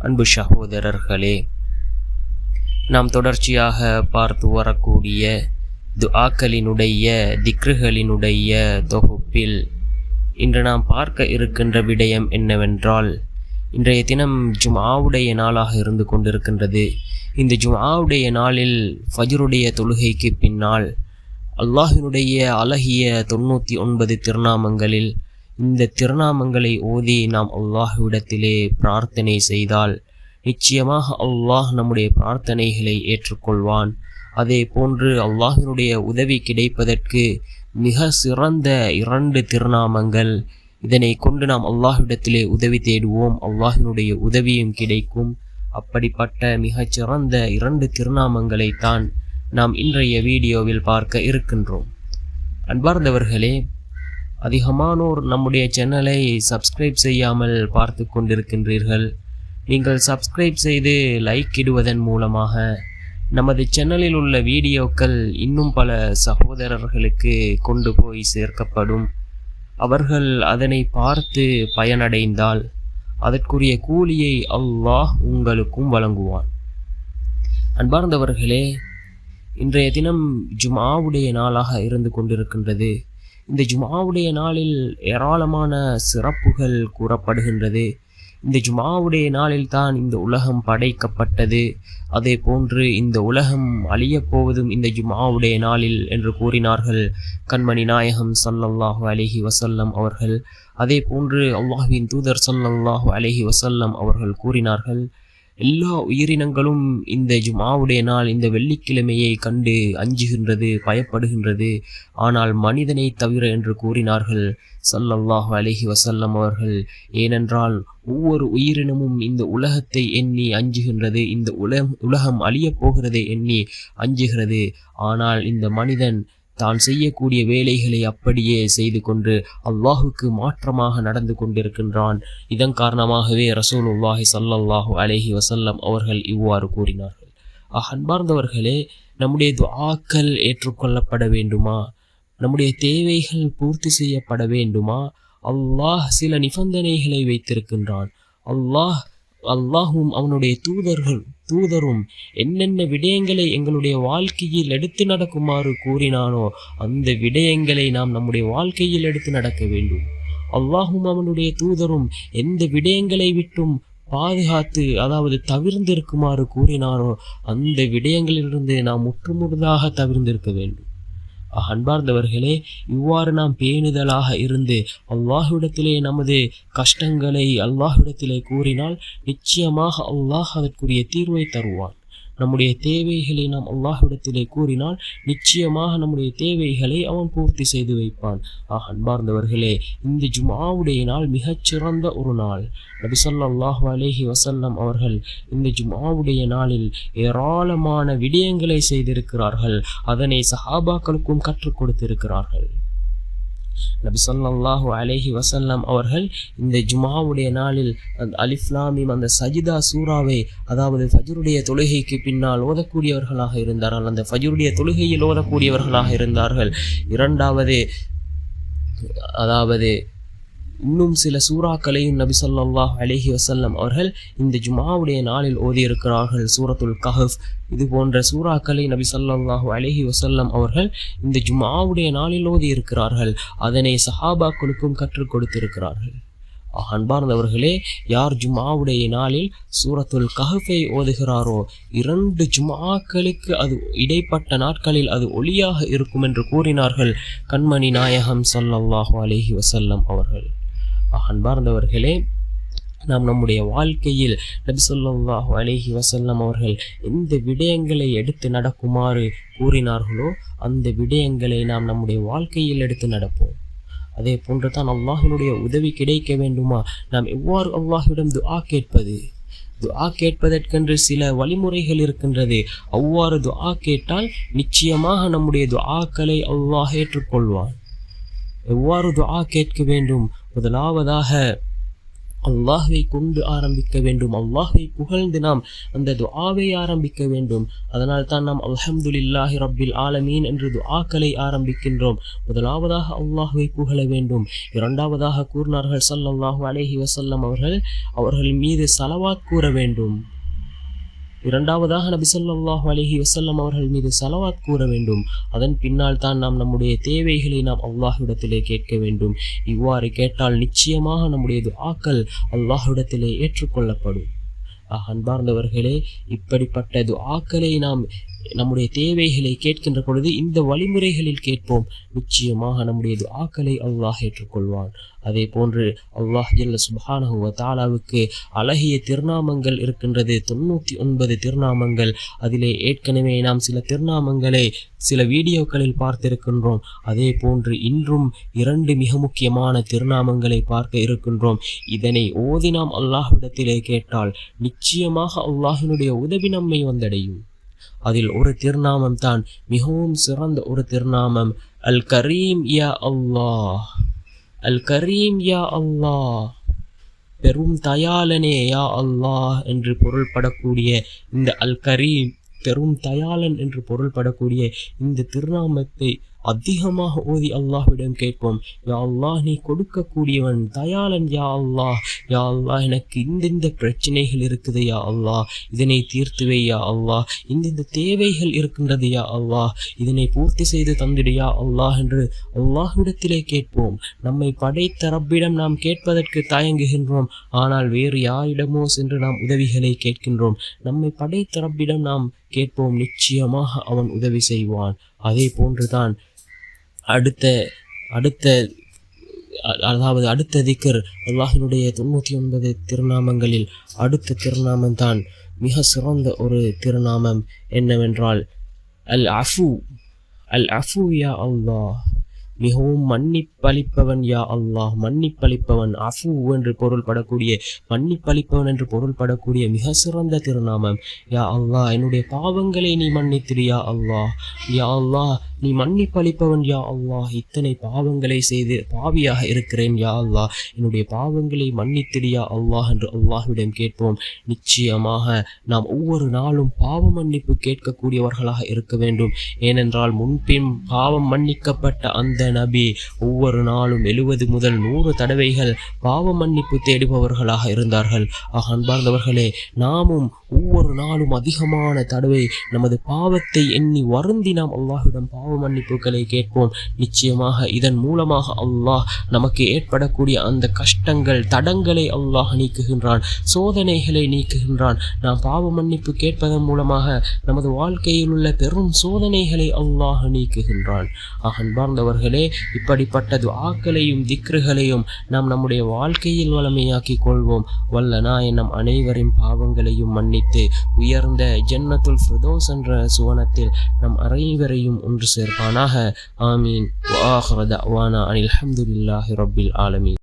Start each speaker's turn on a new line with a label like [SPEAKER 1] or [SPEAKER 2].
[SPEAKER 1] அன்பு சகோதரர்களே, நாம் தொடர்ச்சியாக பார்த்து வரக்கூடிய துஆக்களினுடைய திக்ருகளினுடைய தொகுப்பில் இன்று நாம் பார்க்க இருக்கின்ற விடயம் என்னவென்றால், இன்றைய தினம் ஜும்ஆவுடைய நாளாக இருந்து கொண்டிருக்கின்றது. இந்த ஜும்ஆவுடைய நாளில் ஃபஜ்ருடைய தொழுகைக்கு பின்னால் அல்லாஹ்வினுடைய அழகிய 99 திருநாமங்களில் இந்த திருநாமங்களை ஓதி நாம் அல்லாஹ்விடத்திலே பிரார்த்தனை செய்தால் நிச்சயமாக அல்லாஹ் நம்முடைய பிரார்த்தனைகளை ஏற்றுக்கொள்வான். அதே போன்று அல்லாஹ்வினுடைய உதவி கிடைப்பதற்கு மிக சிறந்த 2 திருநாமங்கள். இதனை கொண்டு நாம் அல்லாஹ்விடத்திலே உதவி தேடுவோம், அல்லாஹ்வினுடைய உதவியும் கிடைக்கும். அப்படிப்பட்ட மிகச்சிறந்த 2 திருநாமங்களைத்தான் நாம் இன்றைய வீடியோவில் பார்க்க இருக்கின்றோம். அன்பார்ந்தவர்களே, அதிகமானோர் நம்முடைய சேனலை சப்ஸ்கிரைப் செய்யாமல் பார்த்து கொண்டிருக்கின்றீர்கள். நீங்கள் சப்ஸ்கிரைப் செய்து லைக் இடுவதன் மூலமாக நமது சேனலில் உள்ள வீடியோக்கள் இன்னும் பல சகோதரர்களுக்கு கொண்டு போய் சேர்க்கப்படும். அவர்கள் அதனை பார்த்து பயனடைந்தால் அதற்குரிய கூலியை அல்லாஹ் உங்களுக்கும் வழங்குவான். அன்பார்ந்தவர்களே, இன்றைய தினம் ஜும்ஆவுடைய நாளாக இருந்து கொண்டிருக்கின்றது. இந்த ஜும்ஆவுடைய நாளில் ஏராளமான சிறப்புகள் கூறப்படுகின்றது. இந்த ஜும்ஆவுடைய நாளில் தான் இந்த உலகம் படைக்கப்பட்டது. அதே போன்று இந்த உலகம் அழியப் போவதும் இந்த ஜும்ஆவுடைய நாளில் என்று கூறினார்கள் கண்மணி நாயகம் ஸல்லல்லாஹு அலைஹி வஸல்லம் அவர்கள். அதே போன்று அல்லாஹ்வின் தூதர் ஸல்லல்லாஹு அலைஹி வஸல்லம் அவர்கள் கூறினார்கள், எல்லா உயிரினங்களும் இந்த ஜும்ஆவுடைய நாள் இந்த வெள்ளிக்கிழமையை கண்டு அஞ்சுகின்றது, பயப்படுகின்றது. ஆனால் மனிதனை தவிர என்று கூறினார்கள் ஸல்லல்லாஹு அலைஹி வஸல்லம் அவர்கள். ஏனென்றால் ஒவ்வொரு உயிரினமும் இந்த உலகத்தை எண்ணி அஞ்சுகின்றது, இந்த உலகம் அழியப் போகிறதை எண்ணி அஞ்சுகிறது. ஆனால் இந்த மனிதன் தான் செய்யக்கூடிய வேலைகளை அப்படியே செய்து கொண்டு அல்லாஹுக்கு மாற்றமாக நடந்து கொண்டிருக்கின்றான். இதன் காரணமாகவே ரசூலுல்லாஹி ஸல்லல்லாஹு அலைஹி வஸல்லம் அவர்கள் இவ்வாறு கூறினார்கள். அன்பார்ந்தவர்களே, நம்முடைய துஆக்கள் ஏற்றுக்கொள்ளப்பட வேண்டுமா? நம்முடைய தேவைகள் பூர்த்தி செய்யப்பட வேண்டுமா? அல்லாஹ் சில நிபந்தனைகளை வைத்திருக்கின்றான். அல்லாஹும் அவனுடைய தூதரும் என்னென்ன விடயங்களை எங்களுடைய வாழ்க்கையில் எடுத்து நடக்குமாறு கூறினானோ அந்த விடயங்களை நாம் நம்முடைய வாழ்க்கையில் எடுத்து நடக்க வேண்டும். அல்லாஹும் அவனுடைய தூதரும் எந்த விடயங்களை விட்டும் பாதுகாத்து, அதாவது தவிர்ந்திருக்குமாறு கூறினானோ அந்த விடயங்களிலிருந்து நாம் முற்றுமுழுதாக தவிர்ந்திருக்க வேண்டும். அன்பார்ந்தவர்களே, இவ்வாறு நாம் பேணுதலாக இருந்து அல்லாஹ்விடத்திலே நமது கஷ்டங்களை அல்லாஹ்விடத்திலே கூறினால் நிச்சயமாக அல்லாஹ் அதற்குரிய தீர்வை தருவான். நம்முடைய தேவைகளை நாம் அல்லாஹ்விடத்திலே கூறினால் நிச்சயமாக நம்முடைய தேவைகளை அவன் பூர்த்தி செய்து வைப்பான். அன்பார்ந்தவர்களே, இந்த ஜும்ஆவுடைய நாள் மிகச்சிறந்த ஒரு நாள். நபி ஸல்லல்லாஹு அலைஹி வஸல்லம் அவர்கள் இந்த ஜும்ஆவுடைய நாளில் ஏராளமான விடயங்களை செய்திருக்கிறார்கள். அதனை சஹாபாக்களுக்கும் கற்றுக் கொடுத்திருக்கிறார்கள். நபி ஸல்லல்லாஹு அலைஹி வஸல்லம் அவர்கள் இந்த ஜும்ஆவுடைய நாளில் அந்த அலிஃப் லாம் மீம் அந்த சஜிதா சூராவை, அதாவது ஃபஜ்ருடைய தொழுகைக்கு பின்னால் ஓதக்கூடியவர்களாக இருந்தார்கள். அந்த ஃபஜ்ருடைய தொழுகையில் ஓதக்கூடியவர்களாக இருந்தார்கள். இரண்டாவது, அதாவது இன்னும் சில சூறாக்களையும் நபி ஸல்லல்லாஹு அலைஹி வஸல்லம் அவர்கள் இந்த ஜும்ஆவுடைய நாளில் ஓதியிருக்கிறார்கள். சூரத்துல் கஹஃப் இது போன்ற சூறாக்களை நபி ஸல்லல்லாஹு அலைஹி வஸல்லம் அவர்கள் இந்த ஜும்ஆவுடைய நாளில் ஓதியிருக்கிறார்கள். அதனை சஹாபாக்களுக்கும் கற்றுக் கொடுத்திருக்கிறார்கள். அன்பார்ந்தவர்களே, யார் ஜும்ஆவுடைய நாளில் சூரத்துல் கஹஃபை ஓதுகிறாரோ 2 ஜும்ஆக்களுக்கு அது இடைப்பட்ட நாட்களில் அது ஒளியாக இருக்கும் என்று கூறினார்கள் கண்மணி நாயகம் ஸல்லல்லாஹு அலைஹி வஸல்லம் அவர்கள். அன்பார்ந்தவர்களே, நாம் நம்முடைய வாழ்க்கையில் நபி ஸல்லல்லாஹு அலைஹி வஸல்லம் அவர்கள் எந்த விடயங்களை எடுத்து நடக்குமாறு கூறினார்களோ அந்த விடயங்களை நாம் நம்முடைய வாழ்க்கையில் எடுத்து நடப்போம். அதே போன்று தான் அல்லாஹ்வினுடைய உதவி கிடைக்க வேண்டுமா, நாம் எவ்வாறு அல்லாஹ்விடம் துஆ கேட்பது? துஆ கேட்பதற்கென்று சில வழிமுறைகள் இருக்கின்றது. அவ்வாறு துஆ கேட்டால் நிச்சயமாக நம்முடைய துஆக்களை அல்லாஹ் ஏற்றுக்கொள்வான். எவ்வாறு துஆ கேட்க வேண்டும்? முதலாவதாக அல்லாஹ்வை கொண்டு ஆரம்பிக்க வேண்டும். அல்லாஹ்வை புகழ்ந்து நாம் அந்த துஆவை ஆரம்பிக்க வேண்டும். அதனால் தான் நாம் அல்ஹம்துலில்லாஹி ரப்பில் ஆலமீன் என்று துஆக்களை ஆரம்பிக்கின்றோம். முதலாவதாக அல்லாஹ்வை புகழ வேண்டும். இரண்டாவதாக கூறினார்கள் ஸல்லல்லாஹு அலைஹி வஸல்லம் அவர்கள் மீது ஸலவாத் கூற வேண்டும். இரண்டாவதாக நபி ஸல்லல்லாஹு அலைஹி வஸல்லம் அவர்கள் மீது ஸலவாத் கூற வேண்டும். அதன் பின்னால் தான் நாம் நம்முடைய தேவைகளை நாம் அல்லாஹ்விடத்திலே கேட்க வேண்டும். இவ்வாறு கேட்டால் நிச்சயமாக நம்முடைய துஆக்கள் அல்லாஹ்விடத்திலே ஏற்றுக்கொள்ளப்படும். அன்பார்ந்தவர்களே, இப்படிப்பட்ட துஆக்களை நாம் நம்முடைய தேவைகளை கேட்கின்ற பொழுது இந்த வழிமுறைகளில் கேட்போம். நிச்சயமாக நம்முடைய துஆக்களை அல்லாஹ் ஏற்றுக்கொள்வான். அதே போன்று அல்லாஹ் ஜல்ல சுப்ஹானஹு வ தஆலாவுக்கு அழகிய திருநாமங்கள் இருக்கின்றது, 99 திருநாமங்கள். அதிலே ஏற்கனவே நாம் சில திருநாமங்களை சில வீடியோக்களில் பார்த்திருக்கின்றோம். அதே போன்று இன்றும் 2 மிக முக்கியமான திருநாமங்களை பார்க்க இருக்கின்றோம். இதனை ஓதி நாம் அல்லாஹ்விடத்திலே கேட்டால் நிச்சயமாக அல்லாஹ்வினுடைய உதவி நம்மை வந்தடையும். அதில் ஒரு திருநாமம் தான் மிகவும் சிறந்த ஒரு திருநாமம், அல் கரீம் யா அல்லாஹ். அல் கரீம் யா அல்லாஹ், பெரும் தயாளனே யா அல்லாஹ் என்று பொருள்படக்கூடிய இந்த அல் கரீம், பெரும் தயாளன் என்று பொருள்படக்கூடிய இந்த திருநாமத்தை அதிகமாக ஓதி அல்லாஹ்விடம் கேட்போம். யா அல்லாஹ், நீ கொடுக்கக்கூடியவன், தயாளன் யா அல்லாஹ். யா அல்லாஹ், எனக்கு இந்த பிரச்சனைகள் இருக்குது யா அல்லாஹ், இதனை தீர்த்துவை யா அல்லாஹ். இந்த தேவைகள் இருக்கின்றது யா அல்லாஹ், இதனை பூர்த்தி செய்து தந்திடு யா அல்லாஹ் என்று அல்லாஹ்விடத்திலே கேட்போம். நம்மை படைத்த ரப்பிடம் நாம் கேட்பதற்கு தயங்குகின்றோம். ஆனால் வேறு யாரிடமோ சென்று நாம் உதவிகளை கேட்கின்றோம். நம்மை படைத்த ரப்பிடம் நாம் கேட்போம், நிச்சயமாக அவன் உதவி செய்வான். அதே போன்றுதான் அடுத்த திக்ர், அல்லாஹ்வினுடைய 99 திருநாமங்களில் அடுத்த திருநாமம் தான் மிக சிறந்த ஒரு திருநாமம். என்னவென்றால் அல் அஃபு. அல் அஃபு யா அல்லாஹ், மிகவும் மன்னிப்பளிப்பவன் யா அல்லாஹ். மன்னிப்பளிப்பவன், அஃபு என்று பொருள்படக்கூடிய, மன்னிப்பளிப்பவன் என்று பொருள்படக்கூடிய மிக சிறந்த திருநாமம். யா அல்லாஹ், என்னுடைய பாவங்களை நீ மன்னித்திடு யா அல்லாஹ். யா அல்லாஹ், நீ மன்னிப்பளிப்பவன் யா அல்லாஹ். இத்தனை பாவங்களை செய்து பாவியாக இருக்கிறேன் யா அல்லாஹ், என்னுடைய பாவங்களை மன்னித்திடு யா அல்லாஹ் என்று அல்லாஹ்விடம் கேட்போம். நிச்சயமாக நாம் ஒவ்வொரு நாளும் பாவ மன்னிப்பு கேட்கக்கூடியவர்களாக இருக்க வேண்டும். ஏனென்றால் முன்பின் பாவம் மன்னிக்கப்பட்ட அந்த நபி ஒவ்வொரு நாளும் 70 முதல் 100 தடவைகள் பாவ மன்னிப்பு தேடுபவர்களாக இருந்தார்கள். அன்பார்ந்தவர்களே, நாமும் ஒவ்வொரு நாளும் அதிகமான தடவை நமது பாவத்தை எண்ணி வருந்தி நாம் அல்லாஹ்விடம் பாவ மன்னிப்புகளை கேட்போம். நிச்சயமாக இதன் மூலமாக அல்லாஹ் நமக்கு ஏற்படக்கூடிய அந்த கஷ்டங்கள், தடங்களை அல்லாஹ் நீக்குகின்றான், சோதனைகளை நீக்குகின்றான். நாம் பாவ மன்னிப்பு கேட்பதன் மூலமாக நமது வாழ்க்கையில் உள்ள பெரும் சோதனைகளை அல்லாஹ் நீக்குகின்றான். அன்பார்ந்தவர்களே, இப்படிப்பட்ட துஆக்களையும் திக்ருகளையும் நாம் நம்முடைய வாழ்க்கையில் வளமையாக்கிக் கொள்வோம். வல்ல நாயன் நம் அனைவரின் பாவங்களையும் மன்னித்து உயர்ந்த ஜன்னத்துல் ஃபிர்தௌஸ் என்ற சுவனத்தில் நம் அனைவரையும் ஒன்று சேர்ப்பானாக. ஆமீன். வ ஆகிரு தஅவானா அனில் ஹம்துலில்லாஹி ரப்பில் ஆலமீன்.